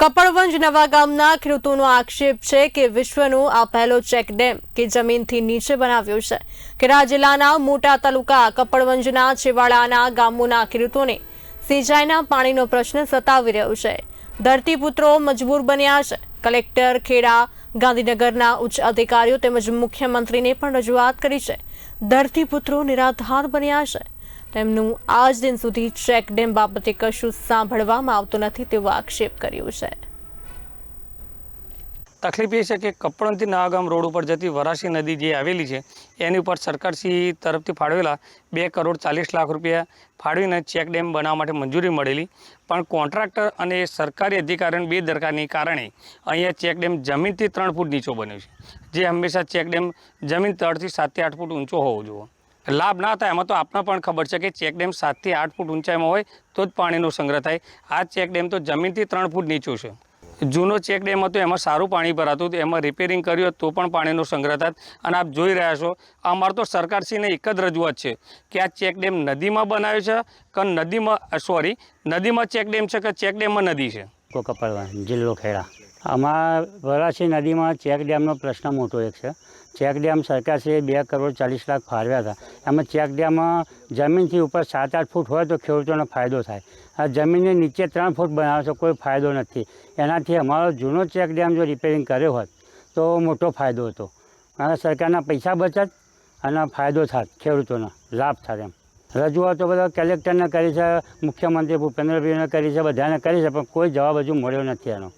કપડવંજ નવા ગામના ખેડૂતોનો આક્ષેપ છે કે વિશ્વનો આ પહેલો ચેકડેમ કે જમીનથી નીચે બનાવ્યો છે. ખેડા જિલ્લાના મોટા તાલુકા કપડવંજના છેવાડાના ગામોના ખેડૂતોને સિંચાઈના પાણીનો પ્રશ્ન સતાવી રહ્યો છે. ધરતીપુત્રો મજબૂર બન્યા છે. કલેક્ટર ખેડા, ગાંધીનગરના ઉચ્ચ અધિકારીઓ તેમજ મુખ્યમંત્રીને પણ રજૂઆત કરી છે. ધરતીપુત્રો નિરાધાર બન્યા છે. તેમનું આજ દિન સુધી ચેકડેમ બાબતે કશું સાંભળવામાં આવતું નથી તેવો આક્ષેપ કર્યો છે. તકલીફ એ છે કે કપડવંજથી નવાગામ રોડ ઉપર જતી વરાસી નદી જે આવેલી છે એની ઉપર સરકારશ્રી તરફથી ફાળવેલા 2,40,00,000 રૂપિયા ફાળવીને ચેકડેમ બનાવવા માટે મંજૂરી મળેલી, પણ કોન્ટ્રાક્ટર અને સરકારી અધિકારીઓની બેદરકારીને કારણે અહીંયા ચેકડેમ જમીનથી 3 ફૂટ નીચો બન્યો છે, જે હંમેશા ચેકડેમ જમીન તળથી 7 થી 8 ફૂટ ઊંચો હોવો જોઈએ. લાભ ના થાય એમાં તો આપને પણ ખબર છે કે ચેકડેમ 7 થી 8 ફૂટ ઊંચાઈમાં હોય તો જ પાણીનો સંગ્રહ થાય. આ ચેકડેમ તો જમીનથી 3 ફૂટ નીચું છે. જૂનો ચેકડેમ હતો એમાં સારું પાણી ભરાતું હતું, એમાં રિપેરિંગ કર્યું તો પણ પાણીનો સંગ્રહ થાય. અને આપ જોઈ રહ્યા છો, અમારે તો સરકારશ્રીને એક જ રજૂઆત છે કે આ ચેકડેમ નદીમાં બનાવ્યો છે કે નદીમાં ચેકડેમ છે કે ચેકડેમમાં નદી છે. કપડવંજ જિલ્લો ખેડા. આમાં વરાસી નદીમાં ચેકડેમનો પ્રશ્ન મોટો એક છે. ચેકડેમ સરકારશ્રીએ 2,40,00,000 ફાળવ્યા હતા. એમાં ચેકડેમ જમીનથી ઉપર 7-8 ફૂટ હોય તો ખેડૂતોને ફાયદો થાય. આ જમીનની નીચે 3 ફૂટ બનાવે છે, કોઈ ફાયદો નથી. એનાથી અમારો જૂનો ચેકડેમ જો રિપેરિંગ કર્યો હોત તો મોટો ફાયદો હતો. અને સરકારના પૈસા બચત અને ફાયદો થાય, ખેડૂતોનો લાભ થાય. એમ રજૂઆતો બધા કલેક્ટરને કરી છે, મુખ્યમંત્રી ભૂપેન્દ્રભાઈને કરી છે, બધાને કરી છે, પણ કોઈ જવાબ હજુ મળ્યો નથી એનો.